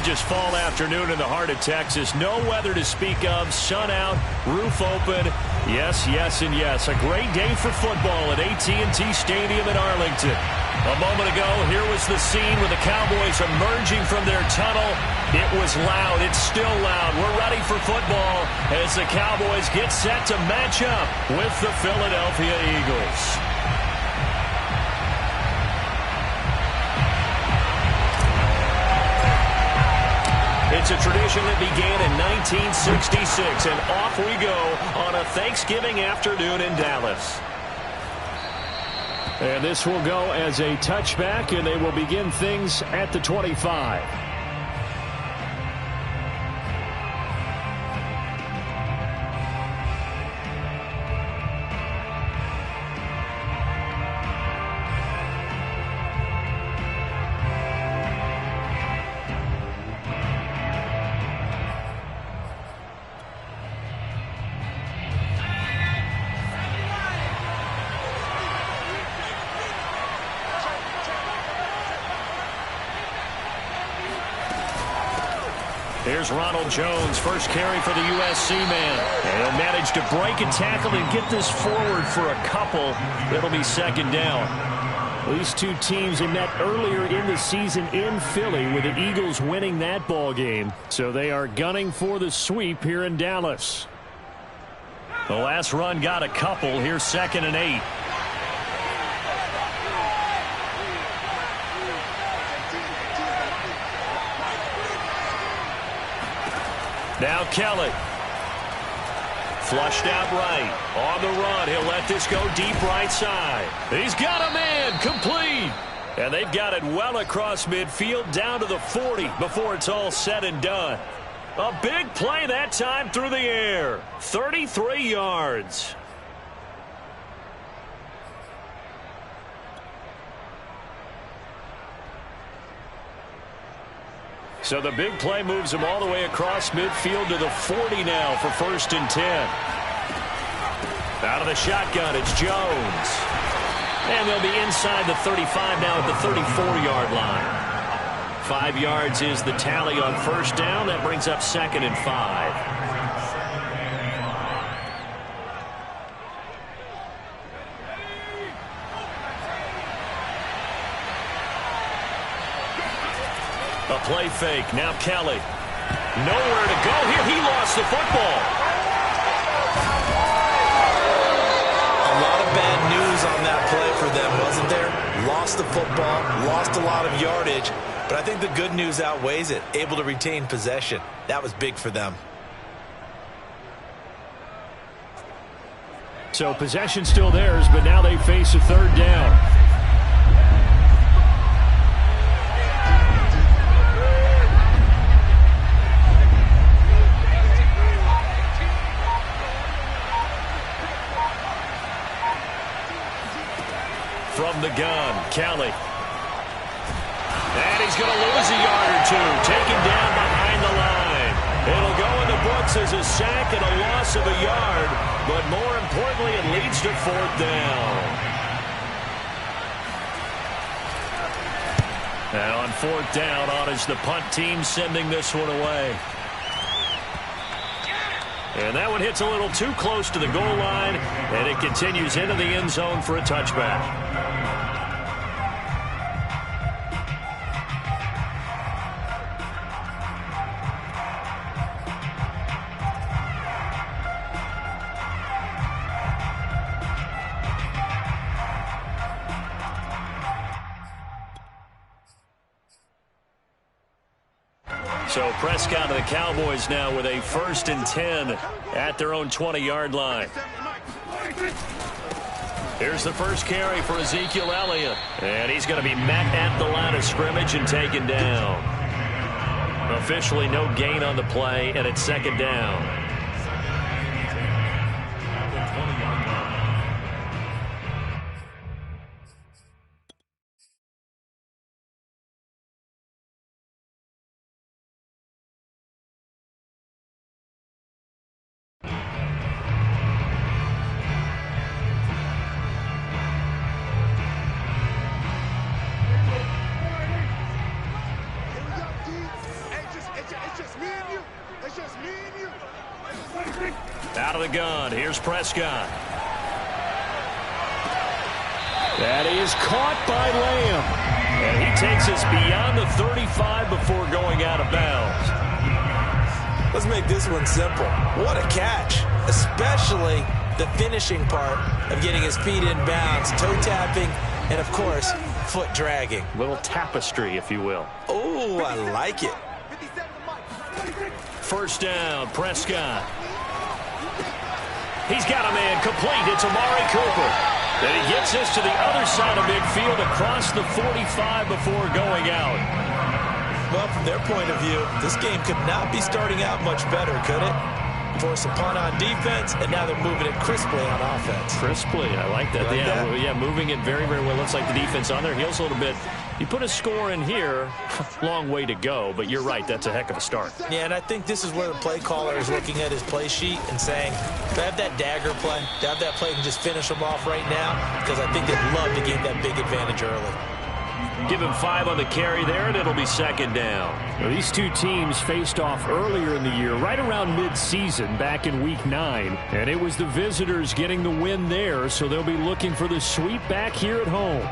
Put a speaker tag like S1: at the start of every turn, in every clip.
S1: gorgeous fall afternoon in the heart of Texas. No weather to speak of. Sun out, roof open. Yes, yes, and yes. A great day for football at AT&T Stadium in Arlington. A moment ago, here was the scene with the Cowboys emerging from their tunnel. It was loud. It's still loud. We're ready for football as the Cowboys get set to match up with the Philadelphia Eagles. It's a tradition that began in 1966, and off we go on a Thanksgiving afternoon in Dallas. And this will go as a touchback, and they will begin things at the 25. Here's Ronald Jones, first carry for the USC man. And he'll manage to break a tackle and get this forward for a couple. It'll be second down. These two teams have met earlier in the season in Philly with the Eagles winning that ball game. So they are gunning for the sweep here in Dallas. The last run got a couple. Here's 2nd and 8. Now Kelly. Flushed out right. On the run. He'll let this go deep right side. He's got a man. Complete. And they've got it well across midfield down to the 40 before it's all said and done. A big play that time through the air. 33 yards. So the big play moves him all the way across midfield to the 40 now for 1st and 10. Out of the shotgun, it's Jones. And they'll be inside the 35 now at the 34-yard line. 5 yards is the tally on 1st down. That brings up 2nd and 5. A play fake. Now Kelly. Nowhere to go here. He lost the football.
S2: A lot of bad news on that play for them, wasn't there? Lost the football, lost a lot of yardage, but I think the good news outweighs it. Able to retain possession. That was big for them.
S1: So possession still theirs, but now they face a 3rd down. From the gun, Kelly. And he's going to lose a yard or two. Taken down behind the line. It'll go in the books as a sack and a loss of a yard. But more importantly, it leads to 4th down. And on 4th down, on is the punt team sending this one away. And that one hits a little too close to the goal line, and it continues into the end zone for a touchback. So Prescott and the Cowboys now with a 1st and 10 at their own 20-yard line. Here's the first carry for Ezekiel Elliott. And he's going to be met at the line of scrimmage and taken down. Officially no gain on the play, and it's 2nd down. Out of the gun, here's Prescott. That is caught by Lamb. And he takes us beyond the 35 before going out of bounds.
S2: Let's make this one simple. What a catch, especially the finishing part of getting his feet in bounds, toe tapping, and, of course, foot dragging.
S1: Little tapestry, if you will.
S2: Oh, I like it.
S1: First down, Prescott. He's got a man complete. It's Amari Cooper. Then he gets us to the other side of midfield across the 45 before going out.
S2: Well, from their point of view, this game could not be starting out much better, could it? Force a punt on defense, and now they're moving it crisply on offense.
S1: Crisply, I like that. Yeah, moving it very, very well. Looks like the defense on their heels a little bit. You put a score in here, long way to go, but you're right, that's a heck of a start.
S2: Yeah, and I think this is where the play caller is looking at his play sheet and saying, do I have that dagger play? Do I have that play and just finish them off right now? Because I think they'd love to gain that big advantage early.
S1: Give him 5 on the carry there, and it'll be second down.
S3: Now, these two teams faced off earlier in the year, right around mid-season, back in Week 9. And it was the visitors getting the win there, so they'll be looking for the sweep back here at home.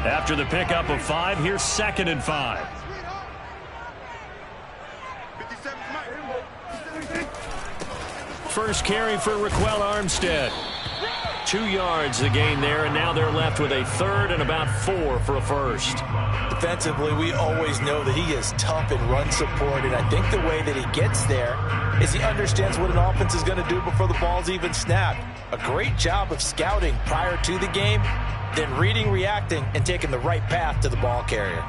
S1: After the pickup of 5, here's 2nd and 5. First carry for Raquel Armstead. 2 yards the gain there, and now they're left with a 3rd and about 4 for a first.
S2: Defensively, we always know that he is tough in run support, and I think the way that he gets there is he understands what an offense is going to do before the ball's even snapped. A great job of scouting prior to the game, then reading, reacting, and taking the right path to the ball carrier.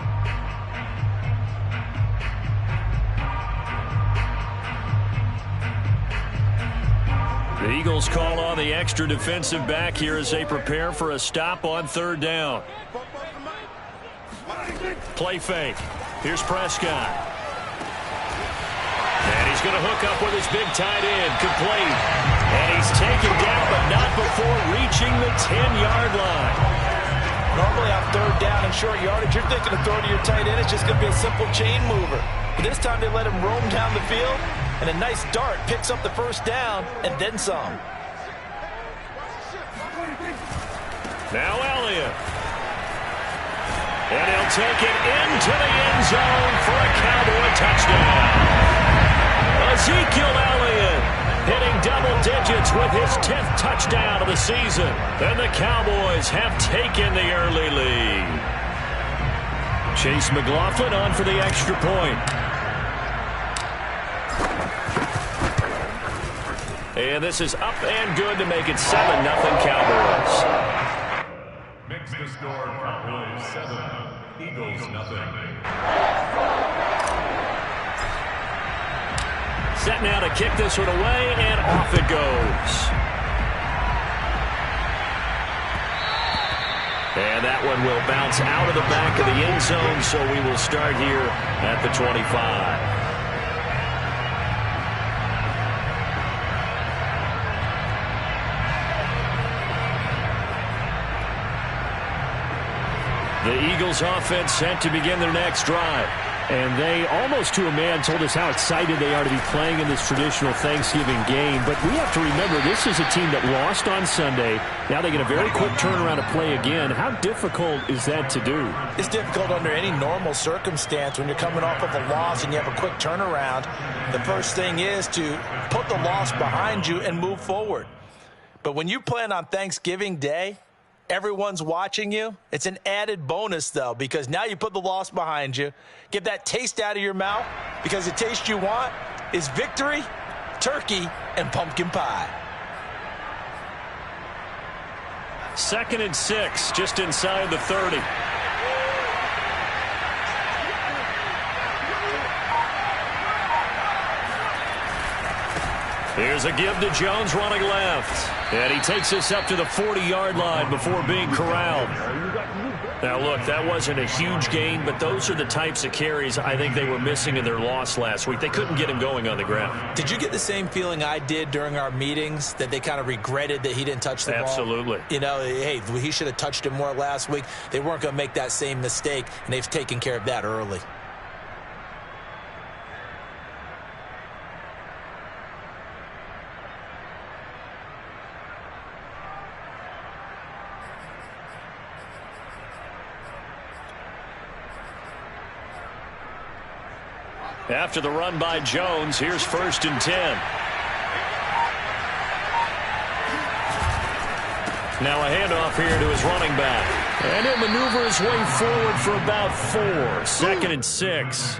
S1: The Eagles call on the extra defensive back here as they prepare for a stop on 3rd down. Play fake. Here's Prescott. And he's going to hook up with his big tight end, complete. And he's taken down, but not before reaching the 10-yard line.
S2: Normally on 3rd down and short yardage, you're thinking of throwing to your tight end. It's just going to be a simple chain mover. But this time they let him roam down the field, and a nice dart picks up the first down and then some.
S1: Now Elliott. And he'll take it into the end zone for a Cowboy touchdown. Ezekiel Elliott hitting double digits with his 10th touchdown of the season. And the Cowboys have taken the early lead. Chase McLaughlin on for the extra point. And this is up and good to make it 7-0 Cowboys.
S4: Makes the score Cowboys 7, Eagles 0.
S1: Set now to kick this one away, and off it goes. And that one will bounce out of the back of the end zone, so we will start here at the 25. The Eagles offense set to begin their next drive.
S3: And they, almost to a man, told us how excited they are to be playing in this traditional Thanksgiving game. But we have to remember, this is a team that lost on Sunday. Now they get a very quick turnaround to play again. How difficult is that to do?
S2: It's difficult under any normal circumstance when you're coming off of a loss and you have a quick turnaround. The first thing is to put the loss behind you and move forward. But when you plan on Thanksgiving Day, everyone's watching you. It's an added bonus, though, because now you put the loss behind you. Get that taste out of your mouth, because the taste you want is victory, turkey, and pumpkin pie.
S1: 2nd and 6, just inside the 30. Here's a give to Jones running left. And he takes us up to the 40-yard line before being corralled. Now, look, that wasn't a huge gain, but those are the types of carries I think they were missing in their loss last week. They couldn't get him going on the ground.
S2: Did you get the same feeling I did during our meetings, that they kind of regretted that he didn't touch the ball?
S1: Absolutely.
S2: You know, hey, he should have touched it more last week. They weren't going to make that same mistake, and they've taken care of that early.
S1: After the run by Jones, here's 1st and 10. Now a handoff here to his running back. And he'll maneuver his way forward for about 4. 2nd and 6.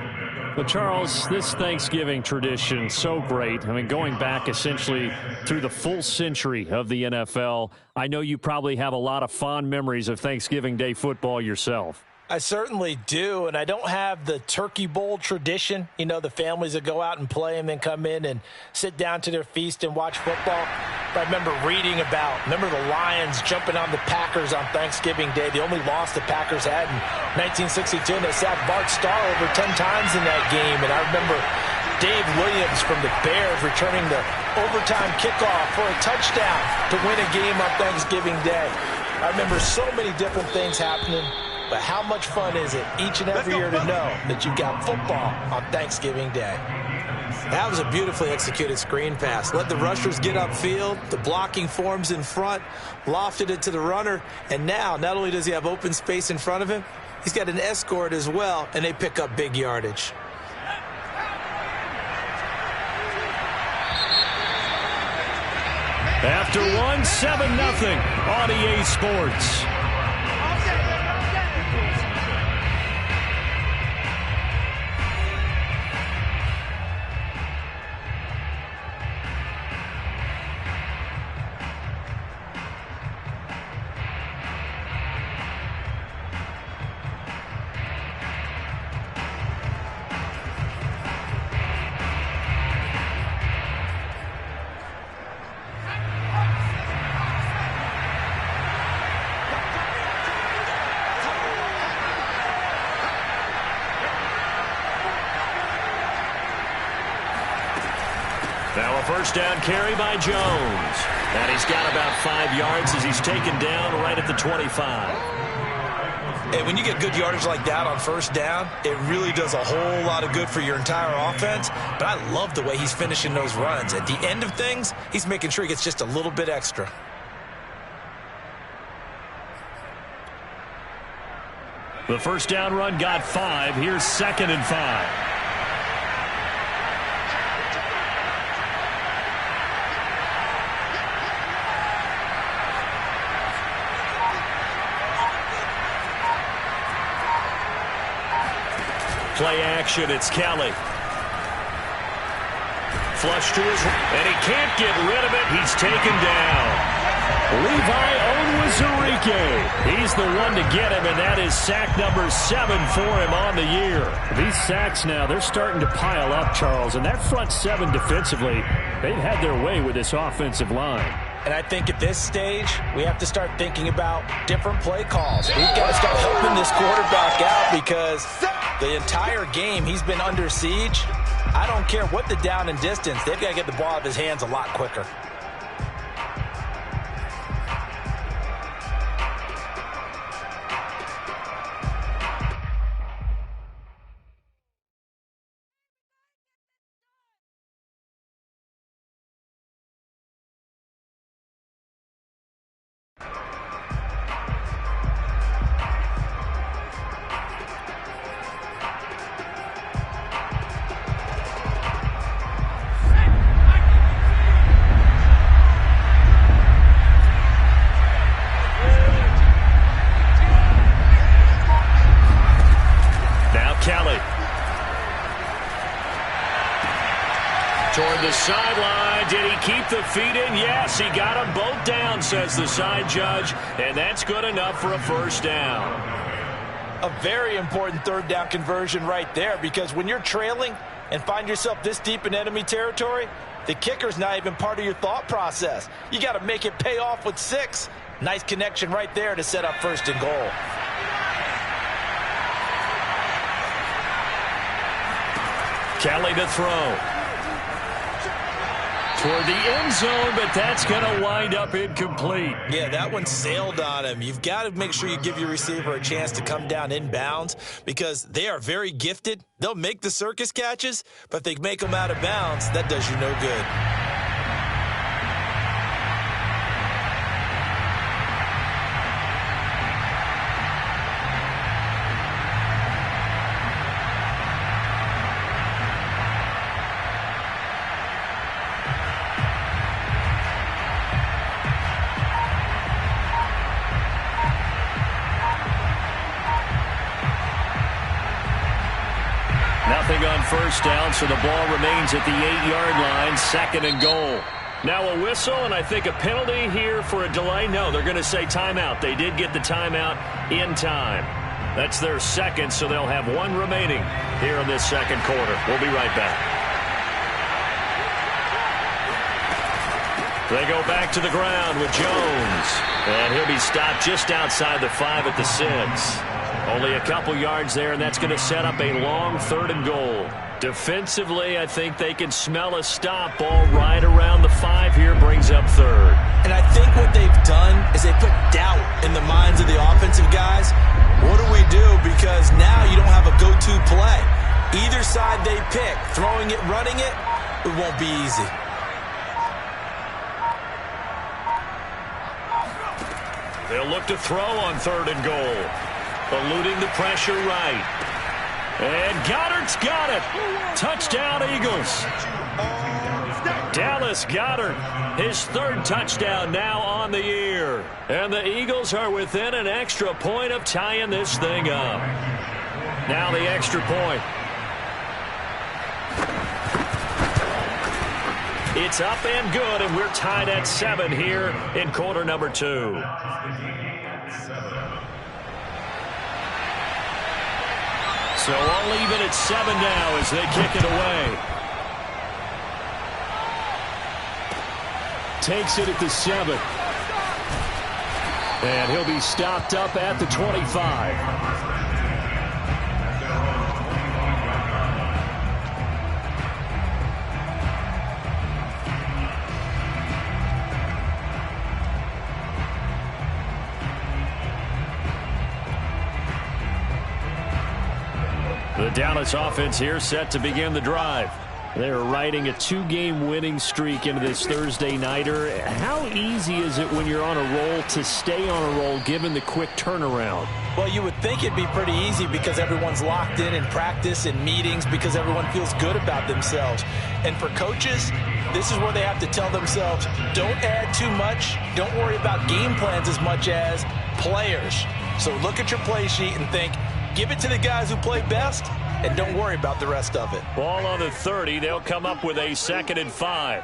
S1: But, Charles, this Thanksgiving tradition, so great. I mean, going back essentially through the full century of the NFL, I know you probably have a lot of fond memories of Thanksgiving Day football yourself.
S2: I certainly do, and I don't have the Turkey Bowl tradition. You know, the families that go out and play and then come in and sit down to their feast and watch football. But I remember reading remember the Lions jumping on the Packers on Thanksgiving Day. The only loss the Packers had in 1962, and they sacked Bart Starr over 10 times in that game. And I remember Dave Williams from the Bears returning the overtime kickoff for a touchdown to win a game on Thanksgiving Day. I remember so many different things happening. But how much fun is it each and every year to know that you've got football on Thanksgiving Day? That was a beautifully executed screen pass. Let the rushers get upfield. The blocking forms in front. Lofted it to the runner. And now, not only does he have open space in front of him, he's got an escort as well, and they pick up big yardage.
S1: After 1, 7-0 on EA Sports. Now a 1st down carry by Jones. And he's got about 5 yards as he's taken down right at the 25.
S2: And when you get good yardage like that on 1st down, it really does a whole lot of good for your entire offense. But I love the way he's finishing those runs. At the end of things, he's making sure he gets just a little bit extra.
S1: The 1st down run got 5. Here's 2nd and 5. Play action, it's Kelly. Flush to his right, and he can't get rid of it. He's taken down. Levi Onwuzurike. He's the one to get him, and that is sack number 7 for him on the year. These sacks now, they're starting to pile up, Charles, and that front 7 defensively, they've had their way with this offensive line.
S2: And I think at this stage, we have to start thinking about different play calls. We've got to start helping this quarterback out because the entire game he's been under siege. I don't care what the down and distance. They've got to get the ball out of his hands a lot quicker.
S1: Toward the sideline. Did he keep the feet in? Yes, he got them both down, says the side judge, and that's good enough for a 1st down.
S2: A very important 3rd down conversion right there, because when you're trailing and find yourself this deep in enemy territory, the kicker's not even part of your thought process. You got to make it pay off with 6. Nice connection right there to set up 1st and goal.
S1: Kelly to throw. Toward the end zone, but that's going to wind up incomplete.
S2: Yeah, that one sailed on him. You've got to make sure you give your receiver a chance to come down inbounds because they are very gifted. They'll make the circus catches, but if they make them out of bounds, that does you no good.
S1: Nothing on first down, so the ball remains at the 8-yard line, 2nd and goal. Now a whistle, and I think a penalty here for a delay. No, they're going to say timeout. They did get the timeout in time. That's their second, so they'll have one remaining here in this second quarter. We'll be right back. They go back to the ground with Jones. And he'll be stopped just outside the 5 at the 6. Only a couple yards there, and that's going to set up a long 3rd and goal. Defensively, I think they can smell a stop. Ball right around the 5 here, brings up 3rd.
S2: And I think what they've done is they put doubt in the minds of the offensive guys. What do we do? Because now you don't have a go-to play. Either side they pick, throwing it, running it, it won't be easy.
S1: They'll look to throw on 3rd and goal. Eluding the pressure right. And Goddard's got it. Touchdown, Eagles. Dallas Goedert, his 3rd touchdown now on the year. And the Eagles are within an extra point of tying this thing up. Now the extra point. It's up and good, and we're tied at 7 here in quarter number 2. So all even at 7 now as they kick it away. Takes it at the 7. And he'll be stopped up at the 25. The Dallas offense here set to begin the drive. They're riding a 2-game winning streak into this Thursday nighter. How easy is it when you're on a roll to stay on a roll given the quick turnaround?
S2: Well, you would think it'd be pretty easy because everyone's locked in practice and meetings because everyone feels good about themselves. And for coaches, this is where they have to tell themselves, don't add too much. Don't worry about game plans as much as players. So look at your play sheet and think, give it to the guys who play best, and don't worry about the rest of it.
S1: Ball on the 30. They'll come up with a 2nd and 5.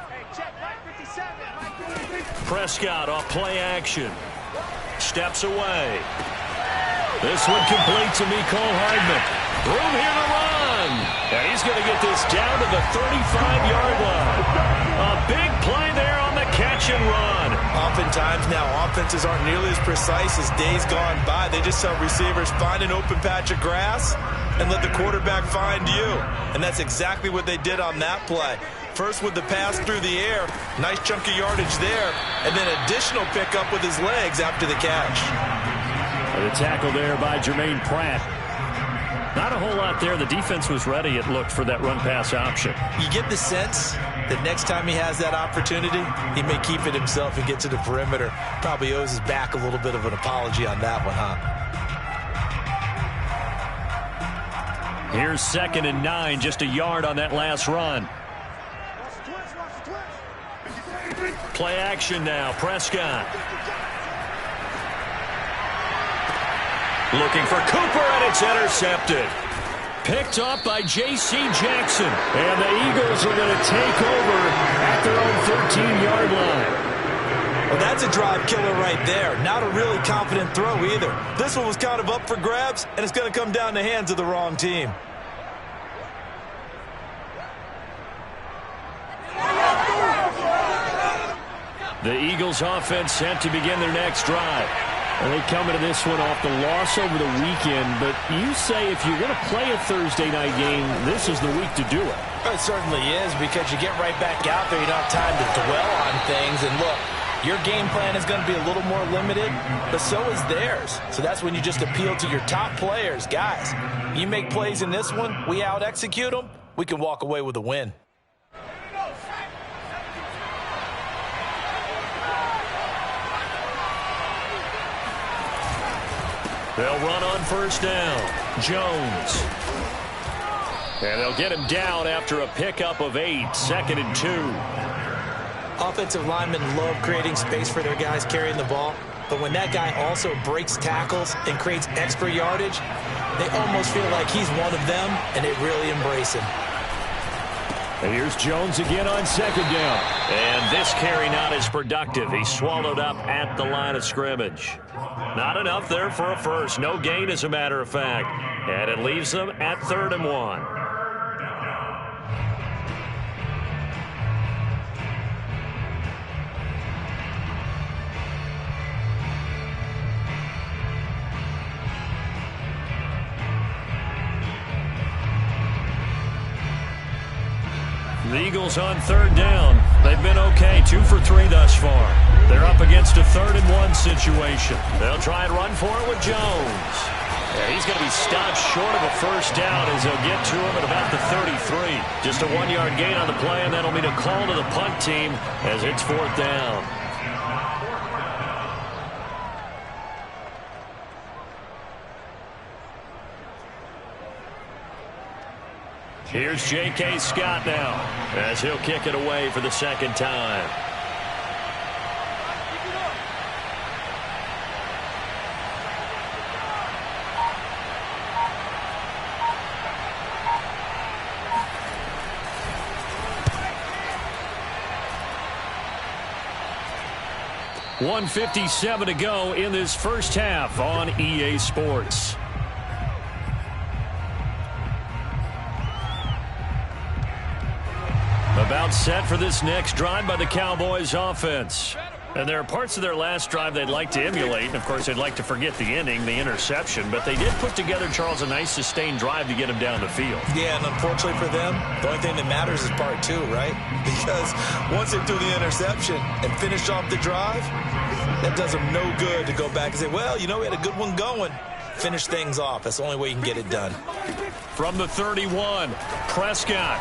S1: Prescott off play action. Steps away. This one complete to Mecole Hardman. Room here to run. And he's going to get this down to the 35-yard line. A big play there on the catch and run.
S2: Oftentimes now, offenses aren't nearly as precise as days gone by. They just tell receivers, find an open patch of grass and let the quarterback find you. And that's exactly what they did on that play. First with the pass through the air, nice chunk of yardage there, and then additional pickup with his legs after the catch.
S1: The tackle there by Jermaine Pratt. Not a whole lot there. The defense was ready, it looked, for that run-pass option.
S2: You get the sense that next time he has that opportunity, he may keep it himself and get to the perimeter. Probably owes his back a little bit of an apology on that one, huh?
S1: Here's 2nd and 9, just a yard on that last run. Play action now, Prescott. Looking for Cooper, and it's intercepted. Picked up by J.C. Jackson. And the Eagles are going to take over at their own 13-yard line.
S2: Well, that's a drive killer right there. Not a really confident throw either. This one was kind of up for grabs, and it's going to come down the hands of the wrong team.
S1: The Eagles offense set to begin their next drive. And they come into this one off the loss over the weekend. But you say if you're going to play a Thursday night game, this is the week to do it.
S2: It certainly is, because you get right back out there. You don't have time to dwell on things. And look, your game plan is going to be a little more limited, but so is theirs. So that's when you just appeal to your top players. Guys, you make plays in this one, we out-execute them, we can walk away with a win.
S1: They'll run on first down. Jones. And they'll get him down after a pickup of 8, 2nd and 2.
S2: Offensive linemen love creating space for their guys carrying the ball. but when that guy also breaks tackles and creates extra yardage, they almost feel like he's one of them, and they really embrace him.
S3: And here's Jones again on second down.
S1: And this carry not as productive. He's swallowed up at the line of scrimmage. Not enough there for a first. No gain, as a matter of fact. And it leaves them at 3rd and 1. The Eagles on 3rd down. They've been okay, 2 for 3 thus far. They're up against a 3rd and 1 situation. They'll try and run for it with Jones. Yeah, he's going to be stopped short of a first down as they'll get to him at about the 33. Just a 1-yard gain on the play, and that'll mean a call to the punt team as it's 4th down. Here's J.K. Scott now as he'll kick it away for the 2nd time. .157 to go in this first half on EA Sports. About set for this next drive by the Cowboys offense. And there are parts of their last drive they'd like to emulate. And, of course, they'd like to forget the inning, the interception. But they did put together, Charles, a nice sustained drive to get him down the field.
S2: Yeah, and unfortunately for them, the only thing that matters is part 2, right? Because once they do the interception and finish off the drive, that does them no good to go back and say, well, you know, we had a good one going. Finish things off. That's the only way you can get it done.
S1: From the 31, Prescott.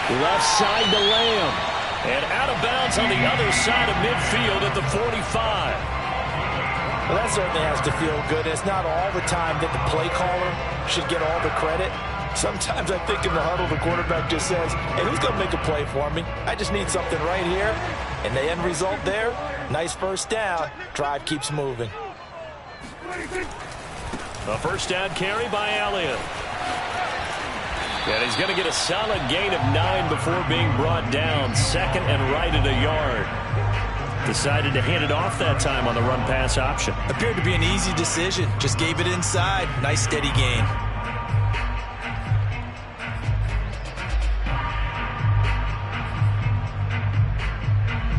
S3: Left side to Lamb.
S1: And out of bounds on the other side of midfield at the 45.
S5: Well, that certainly has to feel good. It's not all the time that the play caller should get all the credit. Sometimes I think in the huddle, the quarterback just says, hey, who's going to make a play for me? I just need something right here. And the end result there, nice first down. Drive keeps moving.
S1: A first down carry by Elliott. And he's going to get a solid gain of 9 before being brought down. 2nd and right at a yard. Decided to hand it off that time on the run-pass option.
S2: Appeared to be an easy decision. Just gave it inside. Nice steady gain.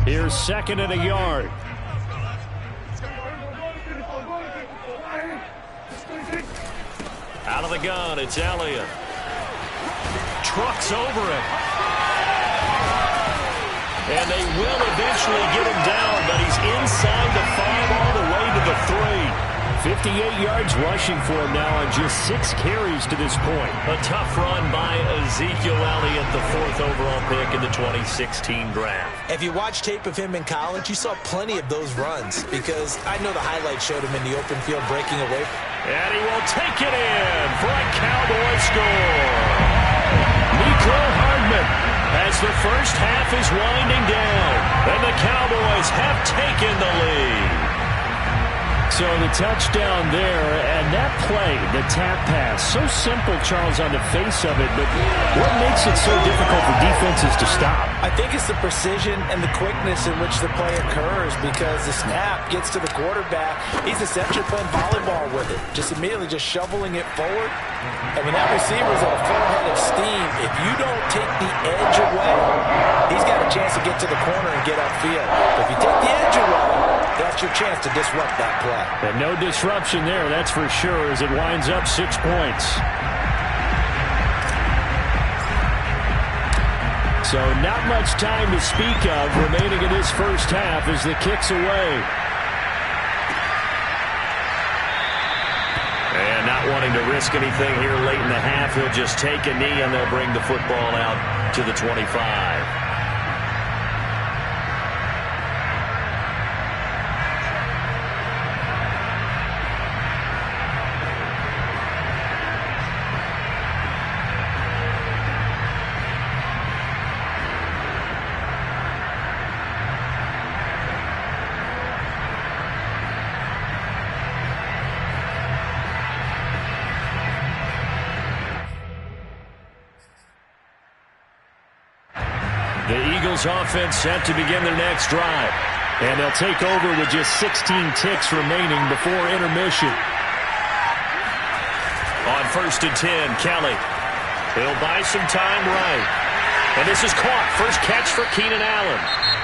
S3: Here's 2nd and a yard.
S1: Out of the gun, it's Elliott. Trucks over it. And they will eventually get him down, but he's inside the 5 all the way to the 3.
S3: 58 yards rushing for him now on just 6 carries to this point.
S1: A tough run by Ezekiel Elliott, the 4th overall pick in the 2016 draft.
S2: If you watch tape of him in college, you saw plenty of those runs because I know the highlights showed him in the open field breaking away.
S1: And he will take it in for a Cowboy score. Nico Hardman as the first half is winding down, and the Cowboys have taken the lead.
S3: So the touchdown there, and that play, the tap pass, so simple, Charles, on the face of it, but what makes it so difficult for defenses to stop?
S5: I think it's the precision and the quickness in which the play occurs because the snap gets to the quarterback. He's essentially playing volleyball with it, just immediately just shoveling it forward. And when that receiver's at a full head of steam, if you don't take the edge away, he's got a chance to get to the corner and get upfield. But if you take the edge away, that's your chance to disrupt that play.
S3: And no disruption there, that's for sure, as it winds up 6 points. So not much time to speak of remaining in this first half as the kick's away.
S1: And not wanting to risk anything here late in the half, he'll just take a knee and they'll bring the football out to the 25. Bills offense set to begin their next drive.
S3: And they'll take over with just 16 ticks remaining before intermission.
S1: On 1st and 10, Kelly. He'll buy some time right. And this is caught. First catch for Keenan Allen.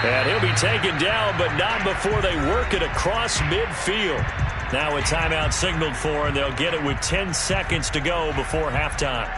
S1: And he'll be taken down, but not before they work it across midfield. Now a timeout signaled for, and they'll get it with 10 seconds to go before halftime.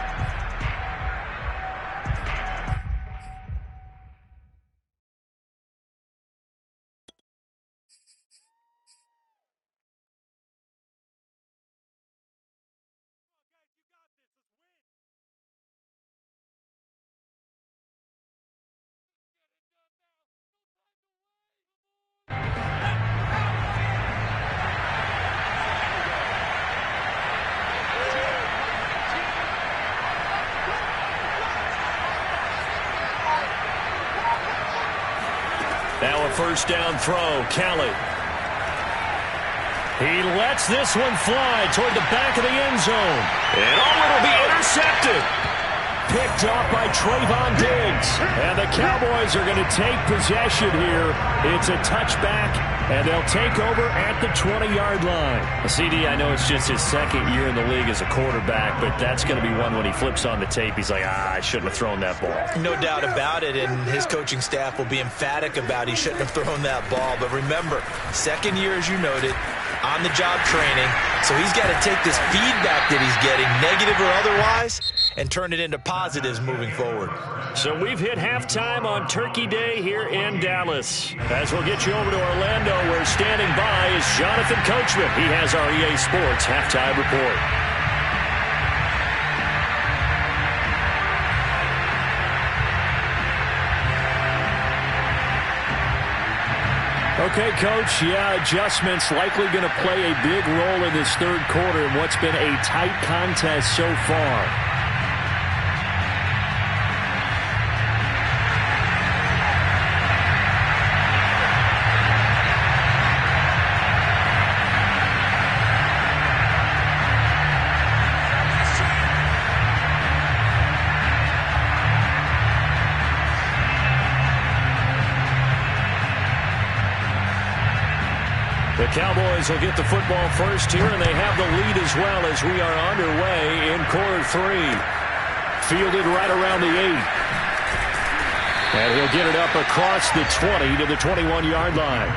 S1: Now a first down throw, Kelly. He lets this one fly toward the back of the end zone. And it'll be intercepted. Picked off by Trayvon Diggs. And the Cowboys are going to take possession here. It's a touchback, and they'll take over at the 20-yard line. CD, I know it's just his second year in the league as a quarterback, but that's going to be one when he flips on the tape. He's like, I shouldn't have thrown that ball.
S2: No doubt about it, and his coaching staff will be emphatic about he shouldn't have thrown that ball. But remember, second year, as you noted, on-the-job training, so he's got to take this feedback that he's getting, negative or otherwise, and turn it into positives moving forward.
S1: So we've hit halftime on Turkey Day here in Dallas. As we'll get you over to Orlando, where standing by is Jonathan Coachman. He has our EA Sports halftime report.
S3: Okay, Coach, adjustments likely going to play a big role in this third quarter in what's been a tight contest so far.
S1: The Cowboys will get the football first here, and they have the lead as well as we are underway in quarter 3. Fielded right around the 8. And he'll get it up across the 20 to the 21-yard line.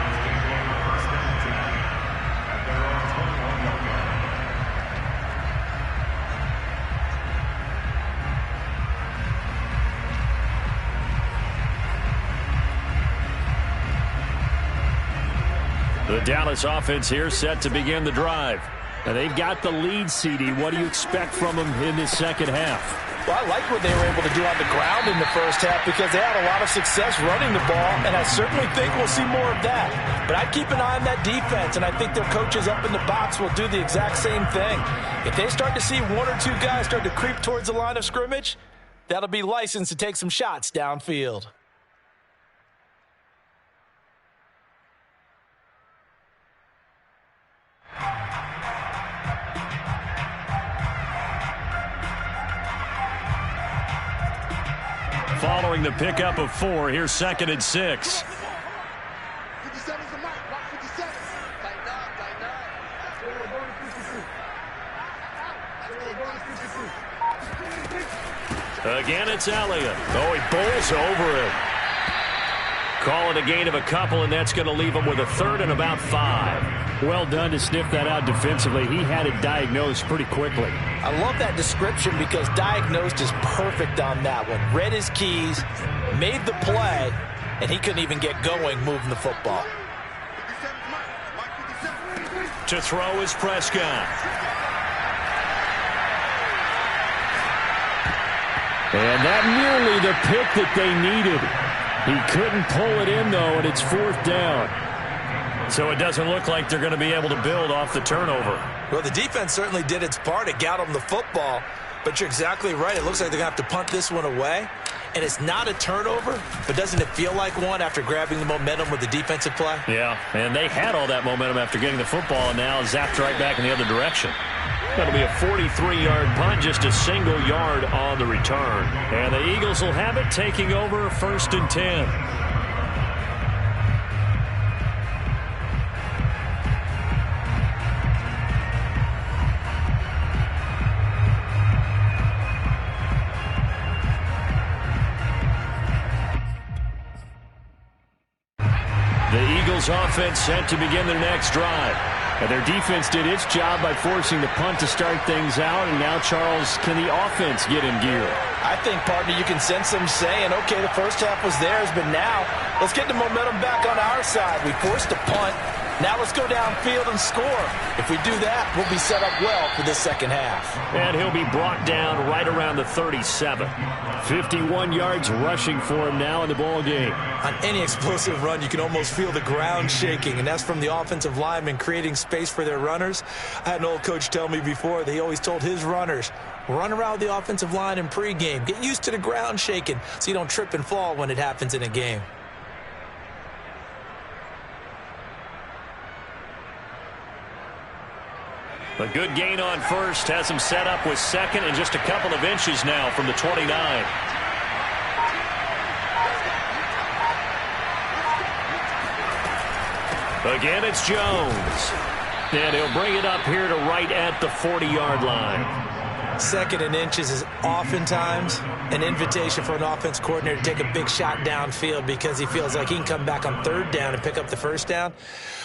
S1: The Dallas offense here set to begin the drive.
S3: And they've got the lead, CD. What do you expect from them in this second half?
S5: Well, I like what they were able to do on the ground in the first half because they had a lot of success running the ball, and I certainly think we'll see more of that. But I'd keep an eye on that defense, and I think their coaches up in the box will do the exact same thing. If they start to see one or two guys start to creep towards the line of scrimmage, that'll be licensed to take some shots downfield.
S1: Following the pickup of 4, here's 2nd and 6. Again, it's Elliott. Oh, he bowls over him. Call it a gain of a couple, and that's going to leave him with a 3rd and about 5.
S3: Well done to sniff that out defensively. He had it diagnosed pretty quickly.
S5: I love that description because diagnosed is perfect on that one. Read his keys, made the play, and he couldn't even get going moving the football.
S1: To throw is Prescott.
S3: And that nearly the pick that they needed. He couldn't pull it in, though, and it's 4th down.
S1: So it doesn't look like they're going to be able to build off the turnover.
S2: Well, the defense certainly did its part. It got them the football. But you're exactly right. It looks like they're going to have to punt this one away. and it's not a turnover, but doesn't it feel like one after grabbing the momentum with the defensive play?
S3: Yeah, and they had all that momentum after getting the football, and now zapped right back in the other direction. That'll be a 43-yard punt, just a single yard on the return. And the Eagles will have it, taking over 1st and 10. The Eagles offense set to begin their next drive. And their defense did its job by forcing the punt to start things out. And now, Charles, can the offense get in gear?
S5: I think, partner, you can sense them saying, okay, the first half was theirs, but now let's get the momentum back on our side. We forced a punt. Now let's go downfield and score. If we do that, we'll be set up well for this second half.
S3: And he'll be brought down right around the 37. 51 yards rushing for him now in the ball game.
S2: On any explosive run, you can almost feel the ground shaking, and that's from the offensive linemen creating space for their runners. I had an old coach tell me before, they always told his runners, run around the offensive line in pregame. Get used to the ground shaking so you don't trip and fall when it happens in a game.
S3: A good gain on first has him set up with second and just a couple of inches now from the 29. Again, it's Jones. And he'll bring it up here to right at the 40-yard line.
S2: 2nd and inches is oftentimes an invitation for an offense coordinator to take a big shot downfield because he feels like he can come back on 3rd down and pick up the 1st down.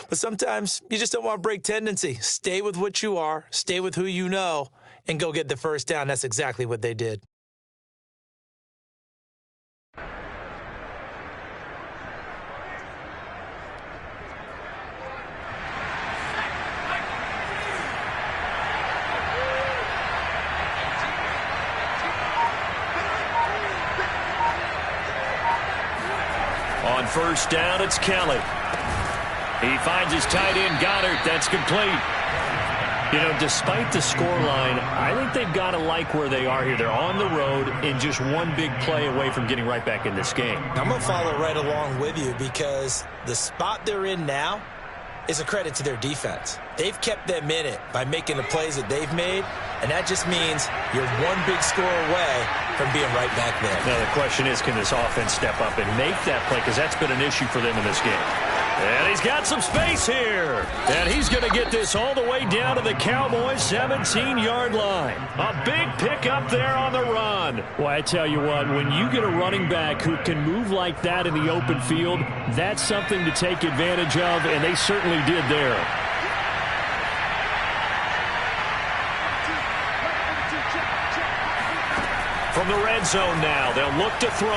S2: But sometimes you just don't want to break tendency. Stay with what you are, stay with who you know, and go get the 1st down. That's exactly what they did.
S3: On 1st down, it's Kelly. He finds his tight end, Goddard. That's complete. You know, despite the scoreline, I think they've got to like where they are here. They're on the road and just one big play away from getting right back in this game.
S2: I'm going to follow right along with you because the spot they're in now is a credit to their defense. They've kept them in it by making the plays that they've made, and that just means you're one big score away from being right back there.
S3: Now, the question is, can this offense step up and make that play? Because that's been an issue for them in this game. And he's got some space here. And he's going to get this all the way down to the Cowboys' 17-yard line. A big pickup there on the run. Well, I tell you what, when you get a running back who can move like that in the open field, that's something to take advantage of, and they certainly did there. From the red zone now, they'll look to throw.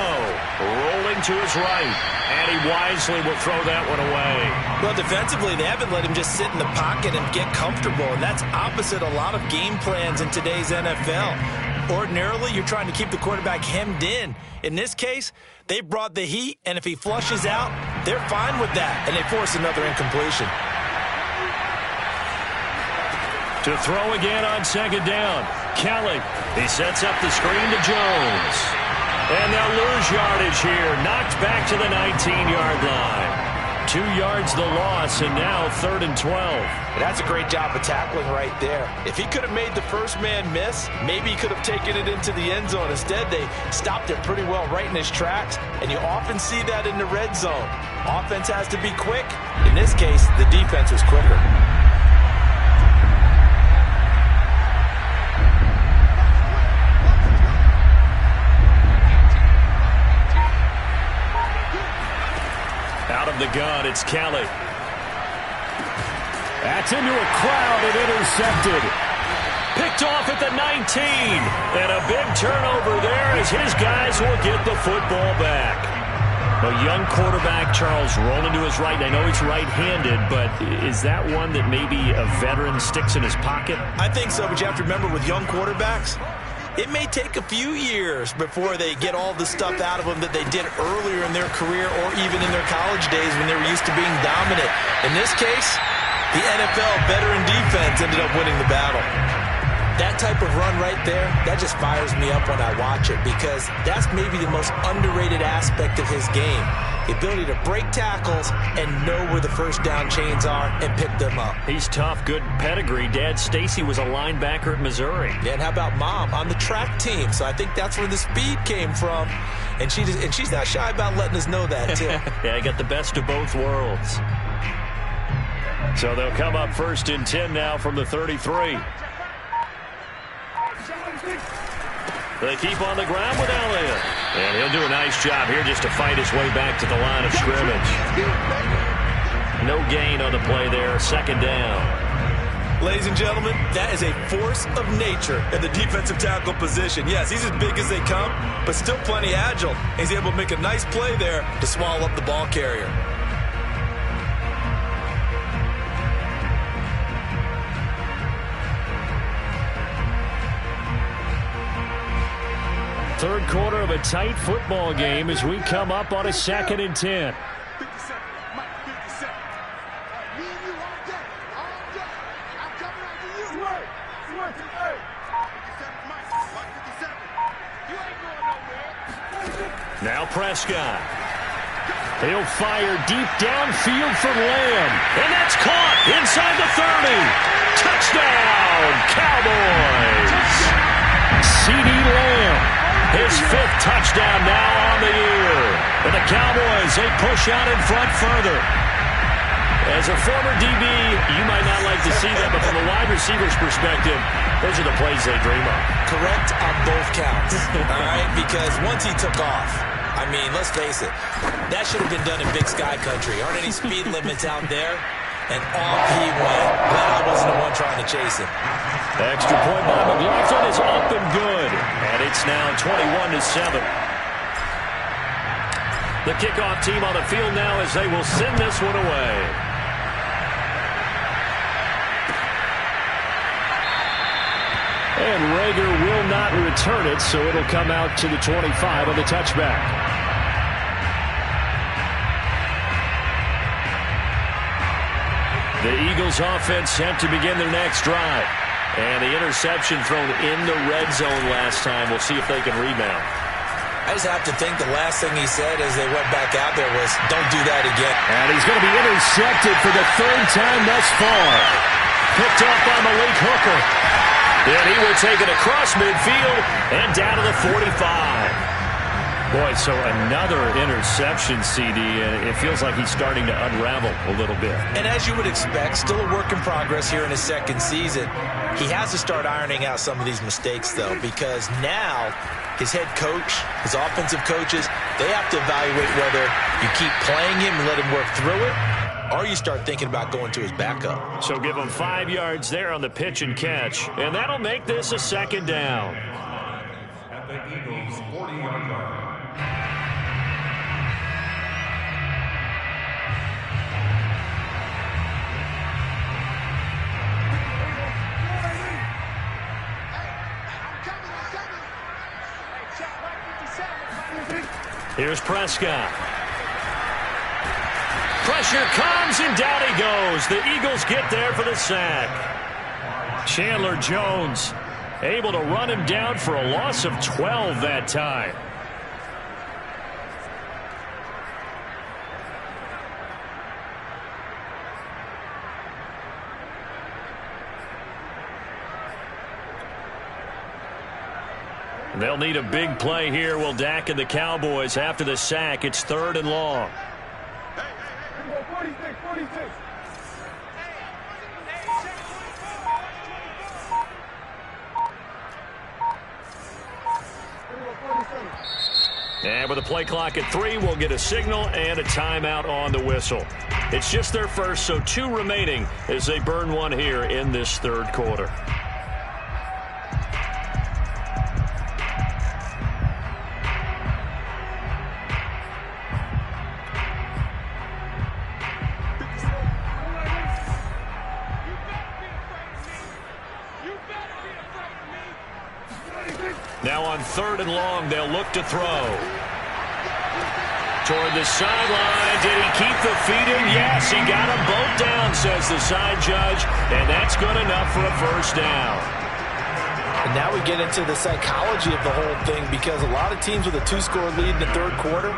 S3: Rolling to his right. And he wisely will throw that one away.
S2: Well, defensively, they haven't let him just sit in the pocket and get comfortable, and that's opposite a lot of game plans in today's NFL. Ordinarily, you're trying to keep the quarterback hemmed in. In this case, they brought the heat, and if he flushes out, they're fine with that, and they force another incompletion.
S3: To throw again on 2nd down. Kelly, he sets up the screen to Jones. And they'll lose yardage here. Knocked back to the 19-yard line. 2 yards the loss, and now 3rd and 12.
S5: That's a great job of tackling right there. If he could have made the first man miss, maybe he could have taken it into the end zone. Instead, they stopped it pretty well right in his tracks, and you often see that in the red zone. Offense has to be quick. In this case, the defense was quicker.
S3: Out of the gun, it's Kelly. That's into a crowd and intercepted. Picked off at the 19. And a big turnover there as his guys will get the football back. A young quarterback, Charles, rolling to his right. I know he's right-handed, but is that one that maybe a veteran sticks in his pocket?
S2: I think so, but you have to remember with young quarterbacks, it may take a few years before they get all the stuff out of them that they did earlier in their career or even in their college days when they were used to being dominant. In this case, the NFL veteran defense ended up winning the battle. That type of run right there, that just fires me up when I watch it because that's maybe the most underrated aspect of his game. The ability to break tackles and know where the first down chains are and pick them up.
S3: He's tough, good pedigree. Dad, Stacy, was a linebacker at Missouri.
S2: Yeah, and how about Mom on the track team? So I think that's where the speed came from. And she's not shy about letting us know that, too.
S3: Yeah, I got the best of both worlds.
S1: So they'll come up 1st and 10 now from the 33. They keep on the ground with Elliott. And he'll do a nice job here just to fight his way back to the line of scrimmage. No gain on the play there. 2nd down.
S2: Ladies and gentlemen, that is a force of nature in the defensive tackle position. Yes, he's as big as they come, but still plenty agile. He's able to make a nice play there to swallow up the ball carrier.
S1: Third quarter of a tight football game as we come up on a 2nd and 10. Now Prescott. He'll fire deep downfield for Lamb. And that's caught inside the 30. Touchdown, Cowboys. C.D. Lamb. His 5th touchdown now on the year. And the Cowboys, they push out in front further. As a former DB, you might not like to see that, but from a wide receiver's perspective, those are the plays they dream of.
S2: Correct on both counts, all right? Because once he took off, I mean, let's face it, that should have been done in Big Sky Country. Aren't any speed limits out there? And off he went. Glad I wasn't the one trying to chase him.
S1: Extra point by McLaughlin is up and good. And it's now 21-7. The kickoff team on the field now as they will send this one away. And Rager will not return it, so it'll come out to the 25 on the touchback. The Eagles offense set to begin their next drive. And the interception thrown in the red zone last time. We'll see if they can rebound.
S2: I just have to think the last thing he said as they went back out there was, don't do that again.
S1: And he's going to be intercepted for the 3rd time thus far. Picked up by Malik Hooker. And he will take it across midfield and down to the 45. Boy, so another interception, CD, and it feels like he's starting to unravel a little bit.
S2: And as you would expect, still a work in progress here in his 2nd season. He has to start ironing out some of these mistakes, though, because now his head coach, his offensive coaches, they have to evaluate whether you keep playing him and let him work through it, or you start thinking about going to his backup.
S1: So give him 5 yards there on the pitch and catch, and that'll make this a 2nd down.
S4: At the Eagles' 40-yard line.
S1: Here's Prescott. Pressure comes, and down he goes. The Eagles get there for the sack. Chandler Jones able to run him down for a loss of 12 that time. They'll need a big play here. Will Dak and the Cowboys after the sack. It's 3rd and long. And with a play clock at 3, we'll get a signal and a timeout on the whistle. It's just their first, so 2 remaining as they burn one here in this 3rd quarter. Now on 3rd and long, they'll look to throw. Toward the sideline. Did he keep the feet in? Yes, he got them both down, says the side judge. And that's good enough for a 1st down.
S5: And now we get into the psychology of the whole thing, because a lot of teams with a 2-score lead in the third quarter,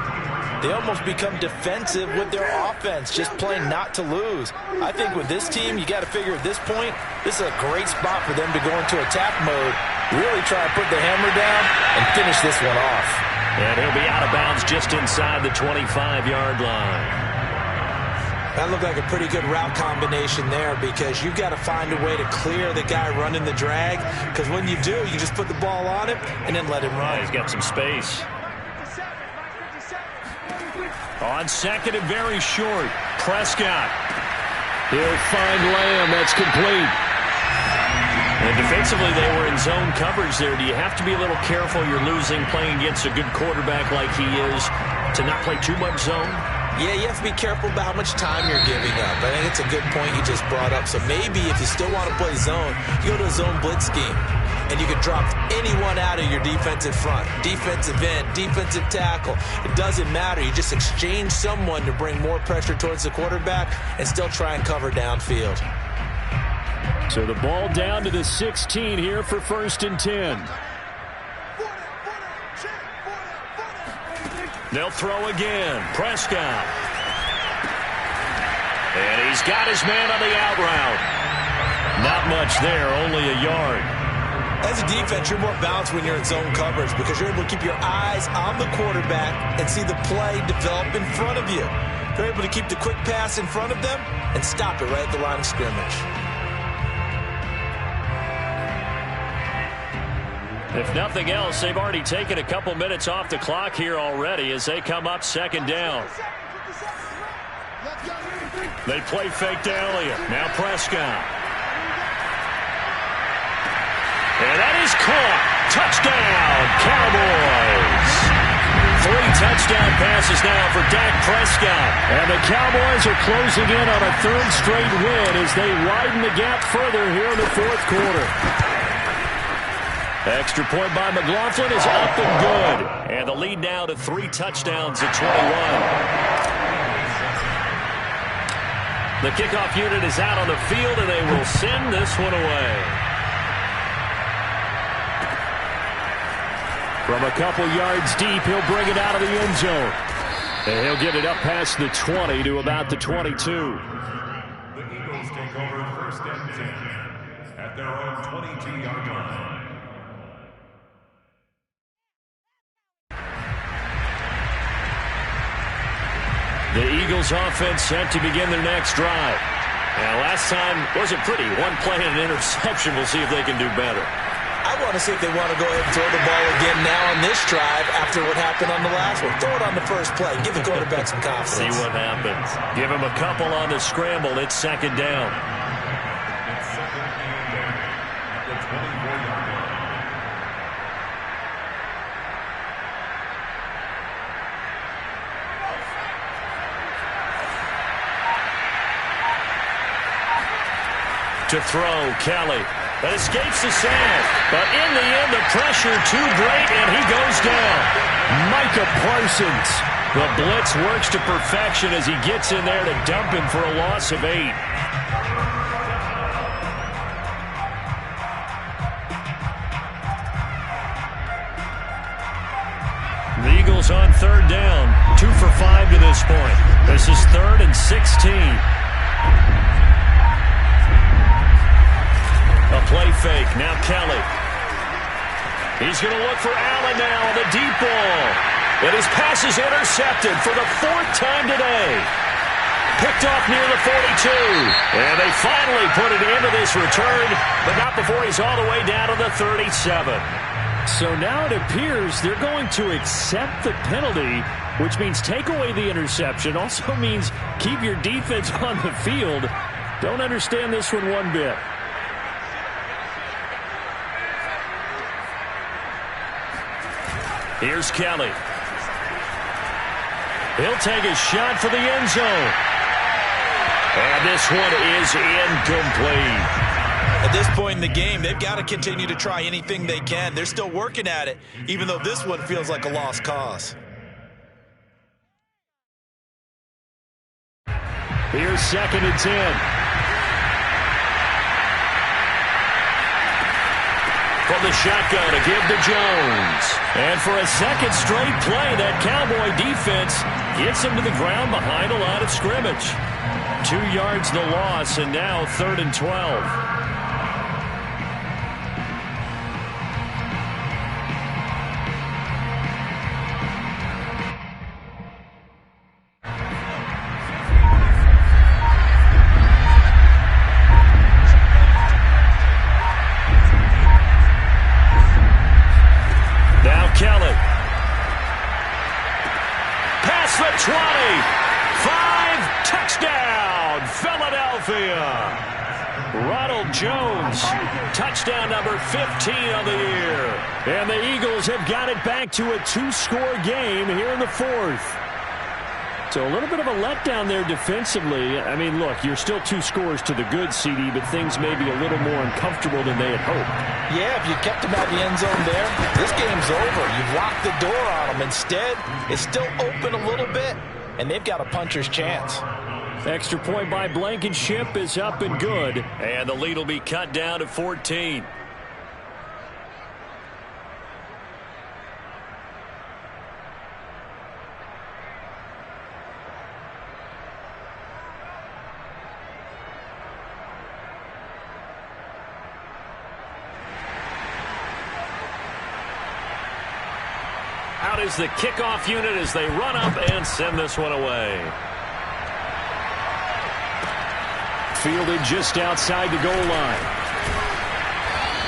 S5: they almost become defensive with their offense, just playing not to lose. I think with this team, you got to figure at this point, this is a great spot for them to go into attack mode, really try to put the hammer down and finish this one off.
S1: And he'll be out of bounds just inside the 25-yard line.
S2: That looked like a pretty good route combination there, because you've got to find a way to clear the guy running the drag, because when you do, you just put the ball on him and then let him run.
S1: Yeah, he's got some space. On second and very short, Prescott.
S3: He'll find Lamb. That's complete.
S1: And defensively, they were in zone coverage there. Do you have to be a little careful? You're losing playing against a good quarterback like he is to not play too much zone?
S2: Yeah, you have to be careful about how much time you're giving up. I think it's a good point you just brought up. So maybe if you still want to play zone, you go to a zone blitz scheme. And you can drop anyone out of your defensive front, defensive end, defensive tackle. It doesn't matter. You just exchange someone to bring more pressure towards the quarterback and still try and cover downfield.
S3: So the ball down to the 16 here for 1st and 10.
S1: They'll throw again. Prescott. And he's got his man on the out route. Not much there, only a yard.
S2: As a defense, you're more balanced when you're in zone coverage, because you're able to keep your eyes on the quarterback and see the play develop in front of you. You're able to keep the quick pass in front of them and stop it right at the line of scrimmage.
S1: If nothing else, they've already taken a couple minutes off the clock here already as they come up 2nd down. They play fake to Elliott. Now Prescott. And that is caught. Touchdown, Cowboys. 3 touchdown passes now for Dak Prescott.
S3: And the Cowboys are closing in on a 3rd straight win as they widen the gap further here in the 4th quarter.
S1: Extra point by McLaughlin is up and good. And the lead now to 3 touchdowns at 21. The kickoff unit is out on the field, and they will send this one away.
S3: From a couple yards deep, he'll bring it out of the end zone. And he'll get it up past the 20 to about the 22.
S4: The Eagles take over 1st and 10 at their own 22-yard line.
S1: The Eagles offense set to begin their next drive. Now, last time wasn't pretty. 1 play and an interception. We'll see if they can do better.
S2: I want to see if they want to go ahead and throw the ball again now on this drive after what happened on the last one. Throw it on the first play. Give the quarterback some confidence.
S1: See what happens. Give him a couple on the scramble. It's 2nd down.
S4: It's 2nd and 10 at the 24-yard line.
S1: To throw, Kelly. That escapes the sand. But in the end, the pressure too great, and he goes down.
S3: Micah Parsons.
S1: The blitz works to perfection as he gets in there to dump him for a loss of 8. The Eagles on 3rd down. 2 for 5 to this point. This is 3rd and 16. A play fake. Now Kelly. He's going to look for Allen now on the deep ball. And his pass is intercepted for the 4th time today. Picked off near the 42. And they finally put it into this return, but not before he's all the way down to the 37.
S3: So now it appears they're going to accept the penalty, which means take away the interception. Also means keep your defense on the field. Don't understand this one one bit.
S1: Here's Kelly. He'll take a shot for the end zone. And this one is incomplete.
S2: At this point in the game, they've got to continue to try anything they can. They're still working at it, even though this one feels like a lost cause.
S3: Here's 2nd and 10.
S1: From the shotgun, a give to Jones. And for a second straight play, that Cowboy defense gets him to the ground behind the line of scrimmage. 2 yards the loss, and now 3rd and 12. Kelly. Past the 20. 5. Touchdown, Philadelphia. Ronald Jones. Touchdown number 15 on the year. And the Eagles have got it back to a 2-score game here in the 4th. So a little bit of a letdown there defensively. I mean, look, you're still 2 scores to the good, CD, but things may be a little more uncomfortable than they had hoped.
S5: Yeah, if you kept them out of the end zone there, this game's over. You've locked the door on them. Instead, it's still open a little bit, and they've got a puncher's chance.
S1: Extra point by Blankenship is up and good. And the lead will be cut down to 14. Out is the kickoff unit as they run up and send this one away. Fielded just outside the goal line.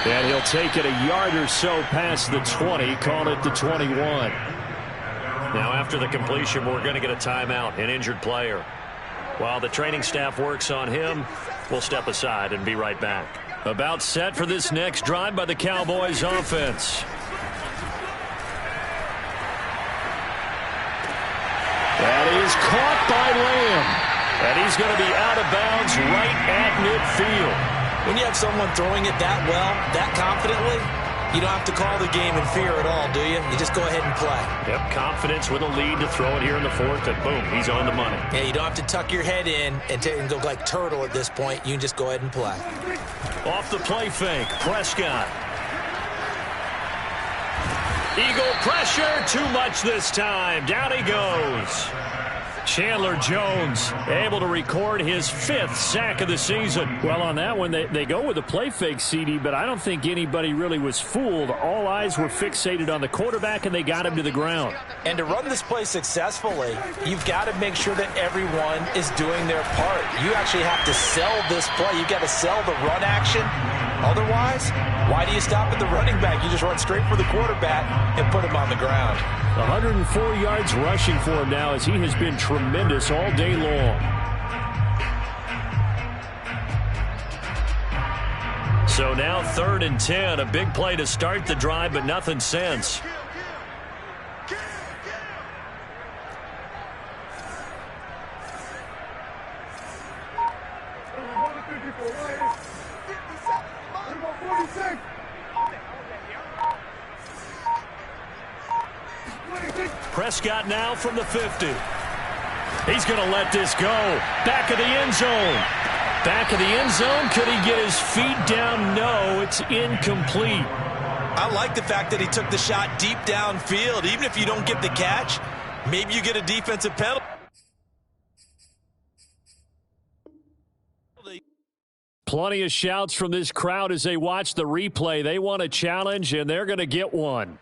S1: And he'll take it a yard or so past the 20, call it the 21. Now after the completion, we're going to get a timeout, an injured player. While the training staff works on him, we'll step aside and be right back. About set for this next drive by the Cowboys offense. That is caught by Lamb. And he's going to be out of bounds right at midfield.
S2: When you have someone throwing it that well, that confidently, you don't have to call the game in fear at all, do you? You just go ahead and play.
S1: Yep, confidence with a lead to throw it here in the 4th, and boom, he's on the money.
S2: Yeah, you don't have to tuck your head in and go like turtle at this point. You can just go ahead and play.
S1: Off the play fake, Prescott. Eagle pressure, too much this time. Down he goes. Chandler Jones able to record his 5th sack of the season.
S3: Well, on that one, they go with a play fake, CD, but I don't think anybody really was fooled. All eyes were fixated on the quarterback, and they got him to the ground.
S5: And to run this play successfully, you've got to make sure that everyone is doing their part. You actually have to sell this play. You've got to sell the run action. Otherwise, why do you stop at the running back? You just run straight for the quarterback and put him on the ground.
S3: 104 yards rushing for him now as he has been tremendous all day long.
S1: So now 3rd and 10. A big play to start the drive, but nothing since. Prescott now from the 50. He's going to let this go. Back of the end zone. Back of the end zone. Could he get his feet down? No, it's incomplete.
S2: I like the fact that he took the shot deep downfield. Even if you don't get the catch, maybe you get a defensive penalty.
S3: Plenty of shouts from this crowd as they watch the replay. They want a challenge, and they're going to get one.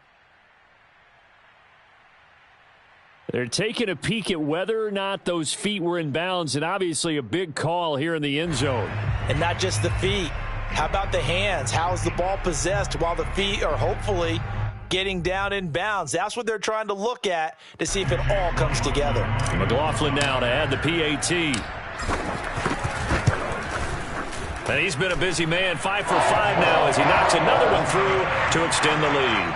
S3: They're taking a peek at whether or not those feet were in bounds, and obviously a big call here in the end zone.
S5: And not just the feet. How about the hands? How is the ball possessed while the feet are hopefully getting down in bounds? That's what they're trying to look at to see if it all comes together.
S1: McLaughlin now to add the PAT. And he's been a busy man, 5 for 5 now as he knocks another one through to extend the lead.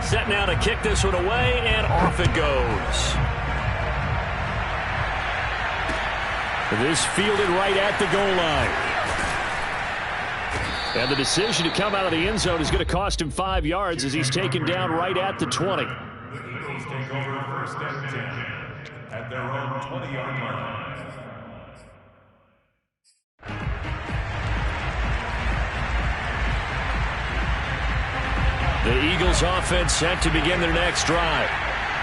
S1: Set now to kick this one away, and off it goes.
S3: This fielded right at the goal line. And the decision to come out of the end zone is going to cost him 5 yards as he's taken down right at the 20.
S4: The Eagles take over 1st and 10 at their own 20-yard line.
S1: The Eagles offense set to begin their next drive.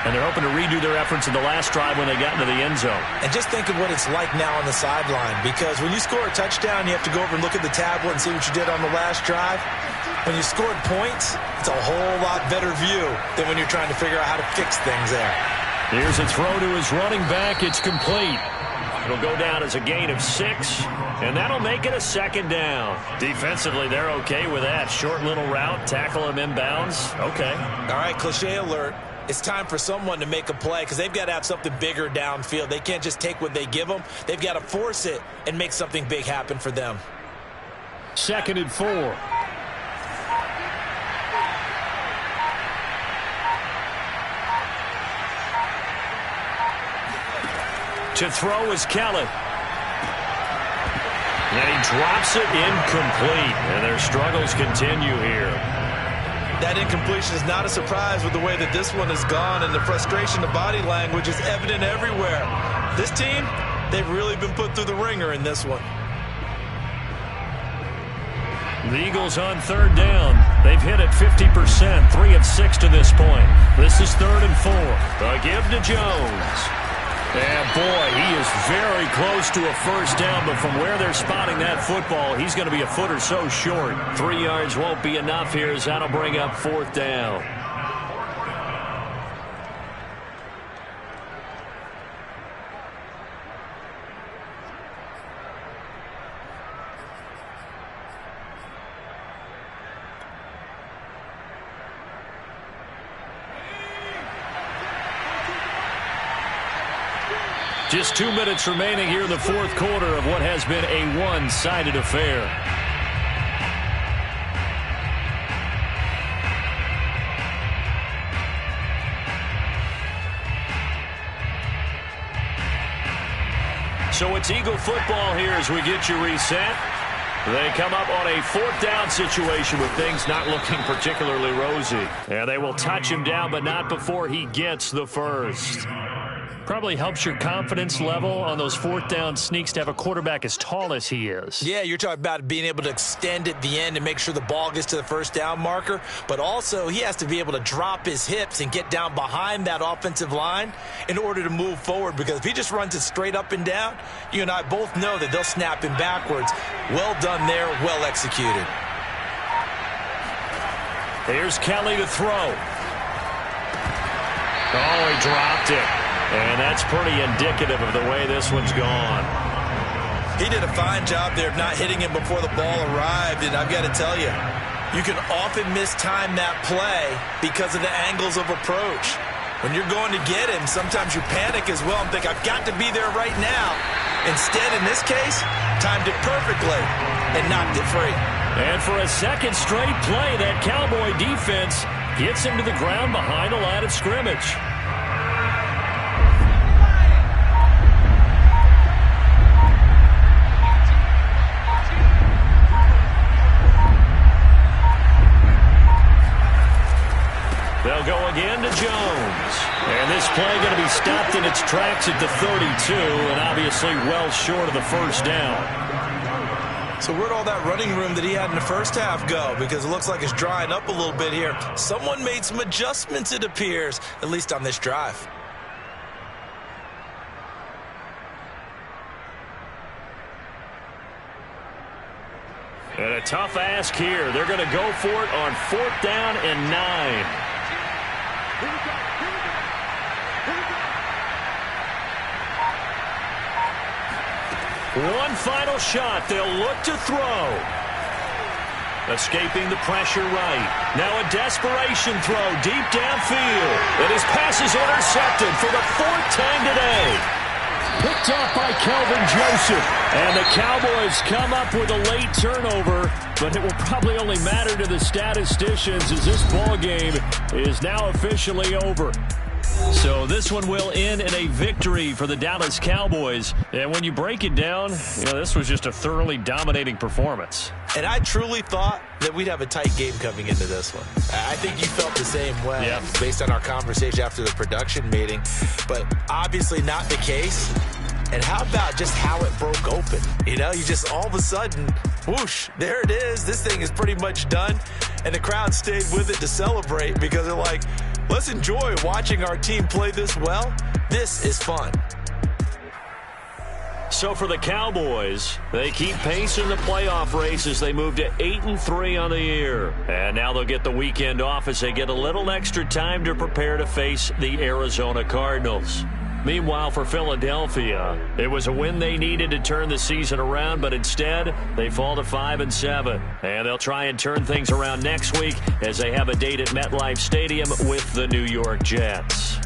S1: And they're hoping to redo their efforts in the last drive when they got into the end zone.
S2: And just think of what it's like now on the sideline, because when you score a touchdown, you have to go over and look at the tablet and see what you did on the last drive. When you scored points, it's a whole lot better view than when you're trying to figure out how to fix things there.
S1: Here's a throw to his running back. It's complete. It'll go down as a gain of 6, and that'll make it a second down. Defensively, they're okay with that. Short little route, tackle him inbounds. Okay.
S2: All right, cliche alert. It's time for someone to make a play because they've got to have something bigger downfield. They can't just take what they give them. They've got to force it and make something big happen for them.
S3: 2nd and 4.
S1: To throw is Kelly. And he drops it incomplete. And their struggles continue here.
S2: That incompletion is not a surprise with the way that this one has gone, and the frustration, the body language is evident everywhere. This team, they've really been put through the ringer in this one.
S1: The Eagles on 3rd down. They've hit it 50%, 3 of 6 to this point. This is 3rd and 4. A give to Jones. And boy, he is very close to a first down, but from where they're spotting that football, he's going to be a foot or so short. 3 yards won't be enough here, as that'll bring up 4th down. Just 2 minutes remaining here in the 4th quarter of what has been a one-sided affair. So it's Eagle football here as we get you reset. They come up on a 4th down situation with things not looking particularly rosy. And they will touch him down, but not before he gets the first. Probably helps your confidence level on those 4th down sneaks to have a quarterback as tall as he is.
S2: Yeah, you're talking about being able to extend at the end and make sure the ball gets to the first down marker. But also, he has to be able to drop his hips and get down behind that offensive line in order to move forward. Because if he just runs it straight up and down, you and I both know that they'll snap him backwards. Well done there, well executed.
S1: Here's Kelly to throw. Oh, he dropped it. And that's pretty indicative of the way this one's gone.
S2: He did a fine job there of not hitting him before the ball arrived. And I've got to tell you, you can often mistime that play because of the angles of approach. When you're going to get him, sometimes you panic as well and think, I've got to be there right now. Instead, in this case, timed it perfectly and knocked it free.
S1: And for a second straight play, that Cowboy defense gets him to the ground behind the line of scrimmage. They'll go again to Jones. And this play going to be stopped in its tracks at the 32, and obviously well short of the first down.
S2: So where'd all that running room that he had in the first half go? Because it looks like it's drying up a little bit here. Someone made some adjustments, it appears, at least on this drive.
S1: And a tough ask here. They're going to go for it on 4th down and 9. One final shot. They'll look to throw. Escaping the pressure right. Now a desperation throw deep downfield. And his pass is intercepted for the 4th time today. Picked off by Kelvin Joseph. And the Cowboys come up with a late turnover, but it will probably only matter to the statisticians as this ball game is now officially over. So this one will end in a victory for the Dallas Cowboys. And when you break it down, this was just a thoroughly dominating performance.
S2: And I truly thought that we'd have a tight game coming into this one. I think you felt the same way based on our conversation after the production meeting. But obviously not the case. And how about just how it broke open? You just all of a sudden, whoosh, there it is. This thing is pretty much done. And the crowd stayed with it to celebrate because they're like, let's enjoy watching our team play this well. This is fun.
S1: So for the Cowboys, they keep pace in the playoff race as they move to 8-3 on the year. And now they'll get the weekend off as they get a little extra time to prepare to face the Arizona Cardinals. Meanwhile, for Philadelphia, it was a win they needed to turn the season around, but instead, they fall to 5-7. And they'll try and turn things around next week as they have a date at MetLife Stadium with the New York Jets.